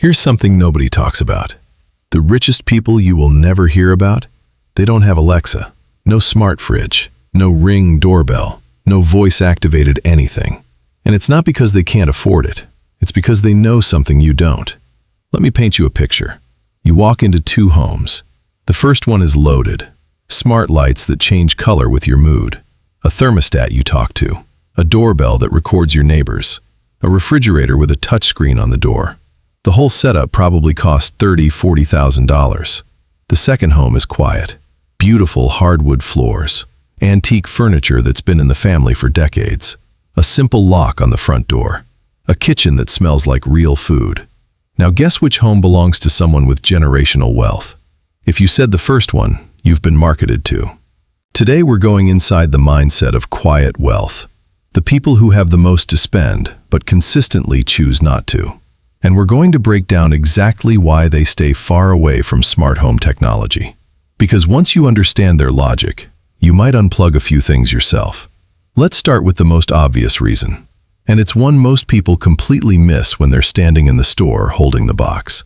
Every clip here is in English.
Here's something nobody talks about. The richest people you will never hear about, they don't have Alexa, no smart fridge, no Ring doorbell, no voice-activated anything. And it's not because they can't afford it. It's because they know something you don't. Let me paint you a picture. You walk into two homes. The first one is loaded. Smart lights that change color with your mood. A thermostat you talk to. A doorbell that records your neighbors. A refrigerator with a touchscreen on the door. The whole setup probably cost $30,000–$40,000. The second home is quiet. Beautiful hardwood floors. Antique furniture that's been in the family for decades. A simple lock on the front door. A kitchen that smells like real food. Now guess which home belongs to someone with generational wealth. If you said the first one, you've been marketed to. Today we're going inside the mindset of quiet wealth. The people who have the most to spend, but consistently choose not to. And we're going to break down exactly why they stay far away from smart home technology. Because once you understand their logic, you might unplug a few things yourself. Let's start with the most obvious reason. And it's one most people completely miss when they're standing in the store holding the box.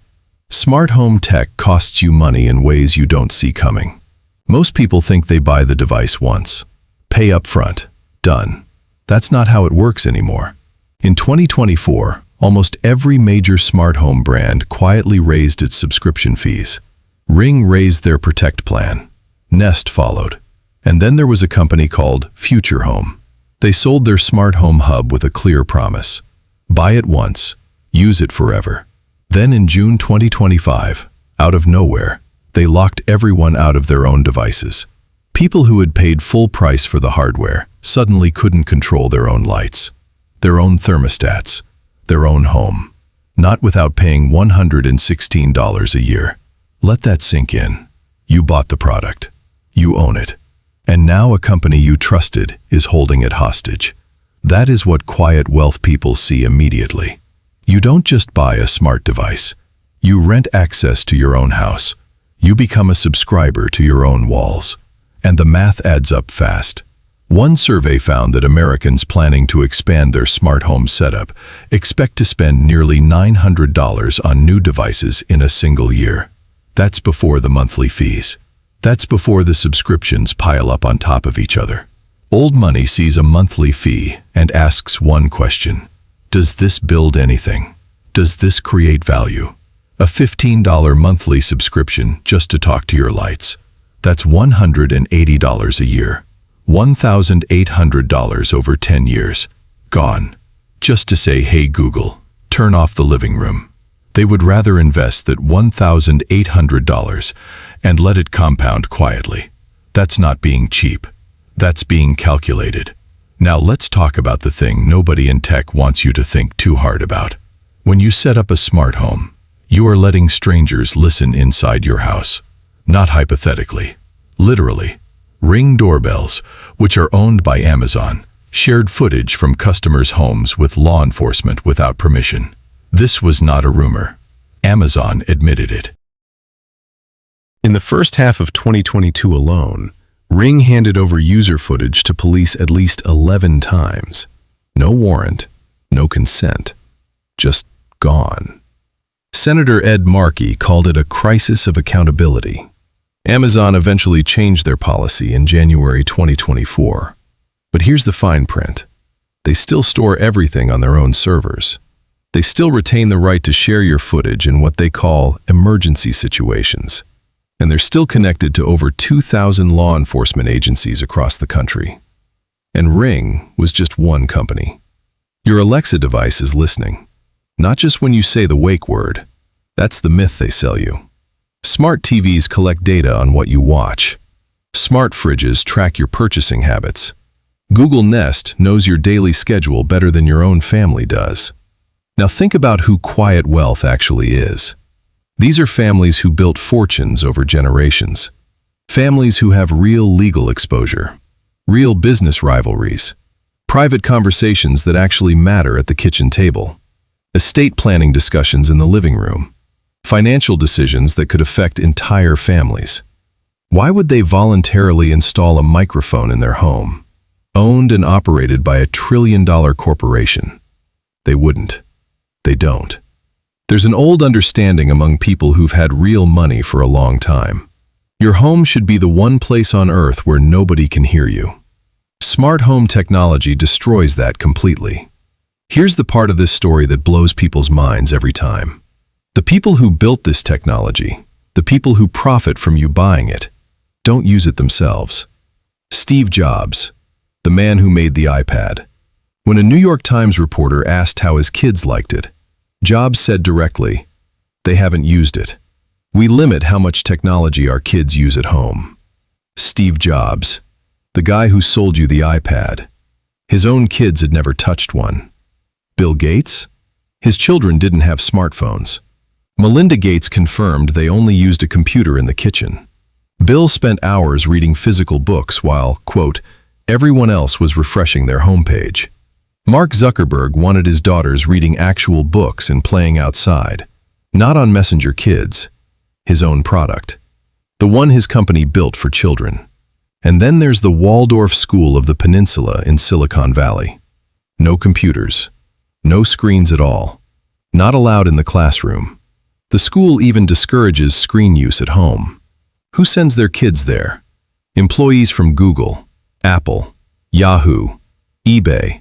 Smart home tech costs you money in ways you don't see coming. Most people think they buy the device once. Pay up front. Done. That's not how it works anymore. In 2024, almost every major smart home brand quietly raised its subscription fees. Ring raised their Protect plan. Nest followed. And then there was a company called Future Home. They sold their smart home hub with a clear promise. Buy it once, use it forever. Then in June 2025, out of nowhere, they locked everyone out of their own devices. People who had paid full price for the hardware suddenly couldn't control their own lights, their own thermostats, their own home, not without paying $116 a year. Let that sink in. You bought the product. You own it. And now a company you trusted is holding it hostage. That is what quiet wealth people see immediately. You don't just buy a smart device. You rent access to your own house. You become a subscriber to your own walls. And the math adds up fast. One survey found that Americans planning to expand their smart home setup expect to spend nearly $900 on new devices in a single year. That's before the monthly fees. That's before the subscriptions pile up on top of each other. Old money sees a monthly fee and asks one question. Does this build anything? Does this create value? A $15 monthly subscription just to talk to your lights. That's $180 a year. $1,800 over 10 years. Gone. Just to say, hey Google, turn off the living room. They would rather invest that $1,800 and let it compound quietly. That's not being cheap. That's being calculated. Now let's talk about the thing nobody in tech wants you to think too hard about. When you set up a smart home, you are letting strangers listen inside your house. Not hypothetically. Literally. Ring doorbells, which are owned by Amazon, shared footage from customers' homes with law enforcement without permission. This was not a rumor. Amazon admitted it. In the first half of 2022 alone, Ring handed over user footage to police at least 11 times. No warrant, no consent. Just gone. Senator Ed Markey called it a crisis of accountability. Amazon eventually changed their policy in January 2024. But here's the fine print. They still store everything on their own servers. They still retain the right to share your footage in what they call emergency situations. And they're still connected to over 2,000 law enforcement agencies across the country. And Ring was just one company. Your Alexa device is listening. Not just when you say the wake word. That's the myth they sell you. Smart TVs collect data on what you watch. Smart fridges track your purchasing habits. Google Nest knows your daily schedule better than your own family does. Now think about who quiet wealth actually is. These are families who built fortunes over generations. Families who have real legal exposure, real business rivalries, private conversations that actually matter at the kitchen table, estate planning discussions in the living room, financial decisions that could affect entire families. Why would they voluntarily install a microphone in their home, owned and operated by a trillion-dollar corporation? They wouldn't. They don't. There's an old understanding among people who've had real money for a long time. Your home should be the one place on earth where nobody can hear you. Smart home technology destroys that completely. Here's the part of this story that blows people's minds every time. The people who built this technology, the people who profit from you buying it, don't use it themselves. Steve Jobs, the man who made the iPad. When a New York Times reporter asked how his kids liked it, Jobs said directly, "They haven't used it. We limit how much technology our kids use at home." Steve Jobs, the guy who sold you the iPad. His own kids had never touched one. Bill Gates? His children didn't have smartphones. Melinda Gates confirmed they only used a computer in the kitchen. Bill spent hours reading physical books while, quote, everyone else was refreshing their homepage. Mark Zuckerberg wanted his daughters reading actual books and playing outside, not on Messenger Kids, his own product, the one his company built for children. And then there's the Waldorf School of the Peninsula in Silicon Valley. No computers, no screens at all, not allowed in the classroom. The school even discourages screen use at home. Who sends their kids there? Employees from Google, Apple, Yahoo, eBay,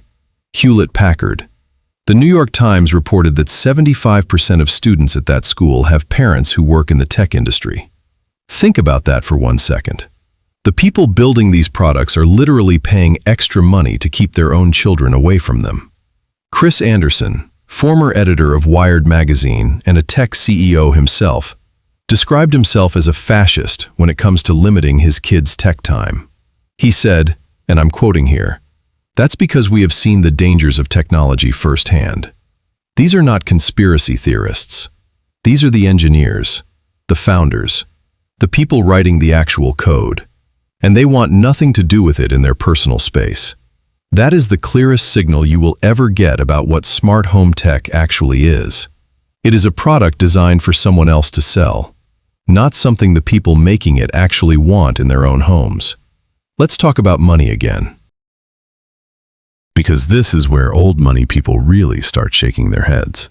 Hewlett-Packard. The New York Times reported that 75% of students at that school have parents who work in the tech industry. Think about that for 1 second. The people building these products are literally paying extra money to keep their own children away from them. Chris Anderson, former editor of Wired magazine and a tech CEO himself, described himself as a fascist when it comes to limiting his kids' tech time. He said, and I'm quoting here, "That's because we have seen the dangers of technology firsthand. These are not conspiracy theorists. These are the engineers, the founders, the people writing the actual code, and they want nothing to do with it in their personal space." That is the clearest signal you will ever get about what smart home tech actually is. It is a product designed for someone else to sell, not something the people making it actually want in their own homes. Let's talk about money again. Because this is where old money people really start shaking their heads.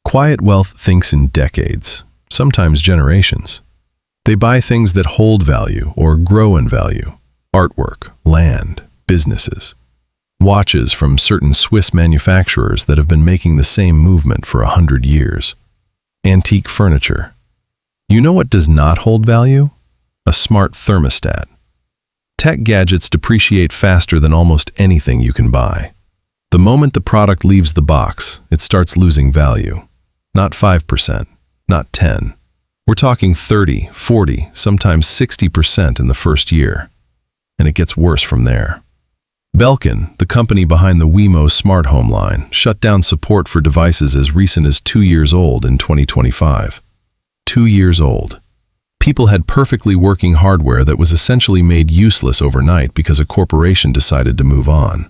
Quiet wealth thinks in decades, sometimes generations. They buy things that hold value or grow in value: artwork, land, businesses. Watches from certain Swiss manufacturers that have been making the same movement for 100 years. Antique furniture. You know what does not hold value? A smart thermostat. Tech gadgets depreciate faster than almost anything you can buy. The moment the product leaves the box, it starts losing value. Not 5%, not 10. We're talking 30, 40, sometimes 60% in the first year. And it gets worse from there. Belkin, the company behind the Wemo smart home line, shut down support for devices as recent as 2 years old in 2025. 2 years old. People had perfectly working hardware that was essentially made useless overnight because a corporation decided to move on.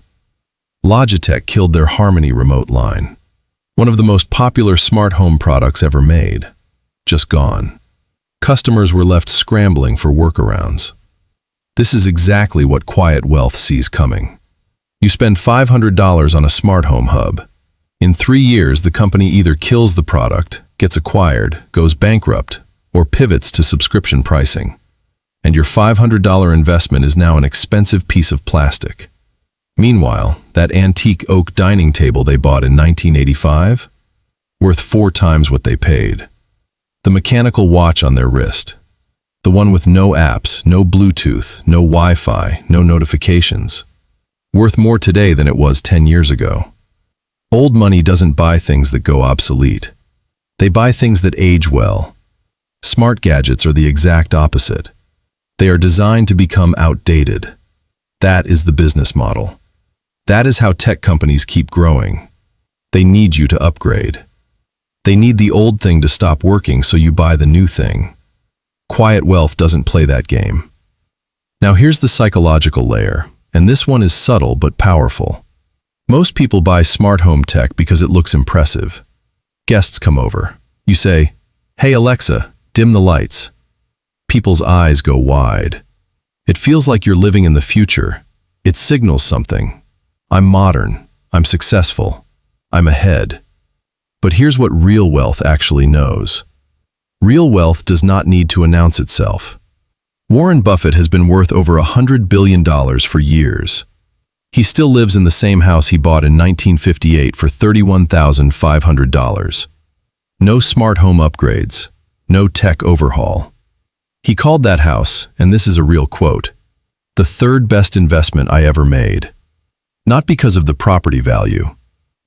Logitech killed their Harmony remote line, one of the most popular smart home products ever made. Just gone. Customers were left scrambling for workarounds. This is exactly what quiet wealth sees coming. You spend $500 on a smart home hub. In 3 years, the company either kills the product, gets acquired, goes bankrupt, or pivots to subscription pricing. And your $500 investment is now an expensive piece of plastic. Meanwhile, that antique oak dining table they bought in 1985? Worth 4 times what they paid. The mechanical watch on their wrist. The one with no apps, no Bluetooth, no Wi-Fi, no notifications. Worth more today than it was 10 years ago. Old money doesn't buy things that go obsolete. They buy things that age well. Smart gadgets are the exact opposite. They are designed to become outdated. That is the business model. That is how tech companies keep growing. They need you to upgrade. They need the old thing to stop working so you buy the new thing. Quiet wealth doesn't play that game. Now here's the psychological layer, and this one is subtle but powerful. Most people buy smart home tech because it looks impressive. Guests come over. You say, "Hey Alexa, dim the lights." People's eyes go wide. It feels like you're living in the future. It signals something. I'm modern. I'm successful. I'm ahead. But here's what real wealth actually knows. Real wealth does not need to announce itself. Warren Buffett has been worth over $100 billion for years. He still lives in the same house he bought in 1958 for $31,500. No smart home upgrades, no tech overhaul. He called that house, and this is a real quote, "the third best investment I ever made." Not because of the property value,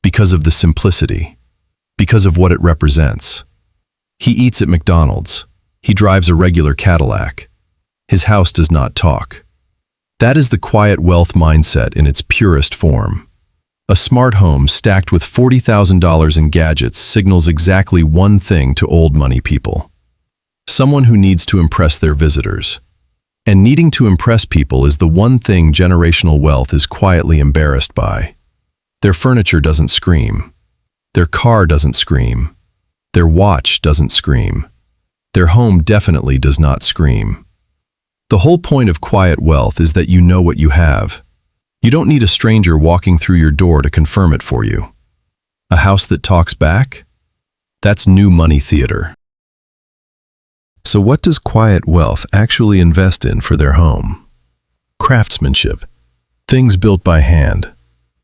because of the simplicity, because of what it represents. He eats at McDonald's. He drives a regular Cadillac. His house does not talk. That is the quiet wealth mindset in its purest form. A smart home stacked with $40,000 in gadgets signals exactly one thing to old money people. Someone who needs to impress their visitors. And needing to impress people is the one thing generational wealth is quietly embarrassed by. Their furniture doesn't scream. Their car doesn't scream. Their watch doesn't scream. Their home definitely does not scream. The whole point of quiet wealth is that you know what you have. You don't need a stranger walking through your door to confirm it for you. A house that talks back? That's new money theater. So what does quiet wealth actually invest in for their home? Craftsmanship. Things built by hand.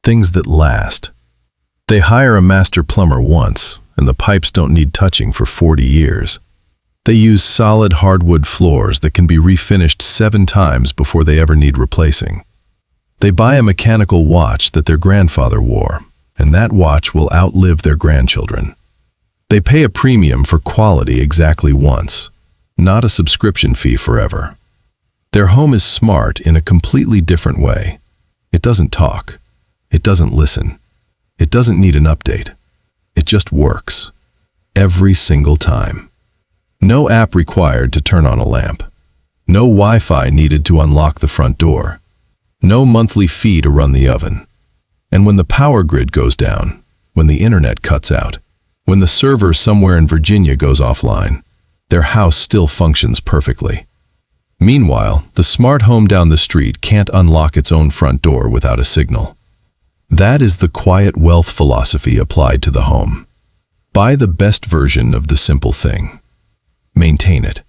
Things that last. They hire a master plumber once, and the pipes don't need touching for 40 years. They use solid hardwood floors that can be refinished 7 times before they ever need replacing. They buy a mechanical watch that their grandfather wore, and that watch will outlive their grandchildren. They pay a premium for quality exactly once, not a subscription fee forever. Their home is smart in a completely different way. It doesn't talk. It doesn't listen. It doesn't need an update. It just works. Every single time. No app required to turn on a lamp. No Wi-Fi needed to unlock the front door. No monthly fee to run the oven. And when the power grid goes down, when the internet cuts out, when the server somewhere in Virginia goes offline, their house still functions perfectly. Meanwhile, the smart home down the street can't unlock its own front door without a signal. That is the quiet wealth philosophy applied to the home. Buy the best version of the simple thing. Maintain it.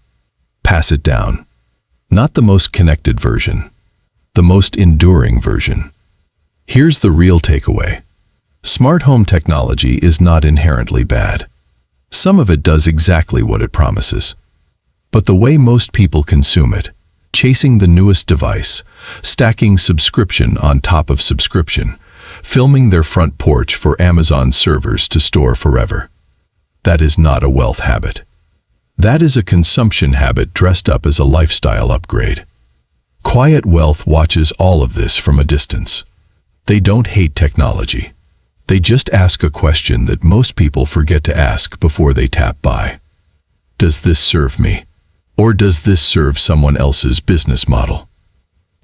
Pass it down. Not the most connected version, the most enduring version. Here's the real takeaway. Smart home technology is not inherently bad. Some of it does exactly what it promises. But the way most people consume it, chasing the newest device, stacking subscription on top of subscription, filming their front porch for Amazon servers to store forever, that is not a wealth habit. That is a consumption habit dressed up as a lifestyle upgrade. Quiet wealth watches all of this from a distance. They don't hate technology. They just ask a question that most people forget to ask before they tap buy. Does this serve me? Or does this serve someone else's business model?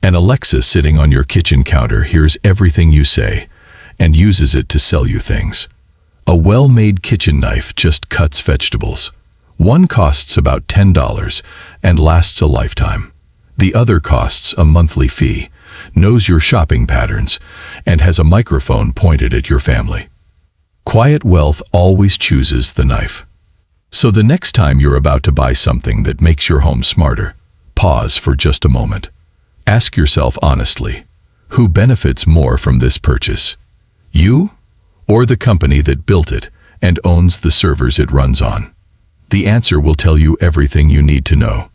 An Alexa sitting on your kitchen counter hears everything you say and uses it to sell you things. A well-made kitchen knife just cuts vegetables. One costs about $10 and lasts a lifetime. The other costs a monthly fee, knows your shopping patterns, and has a microphone pointed at your family. Quiet wealth always chooses the knife. So the next time you're about to buy something that makes your home smarter, pause for just a moment. Ask yourself honestly, who benefits more from this purchase? You or the company that built it and owns the servers it runs on? The answer will tell you everything you need to know.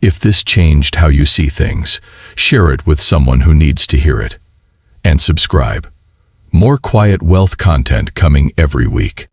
If this changed how you see things, share it with someone who needs to hear it. And subscribe. More quiet wealth content coming every week.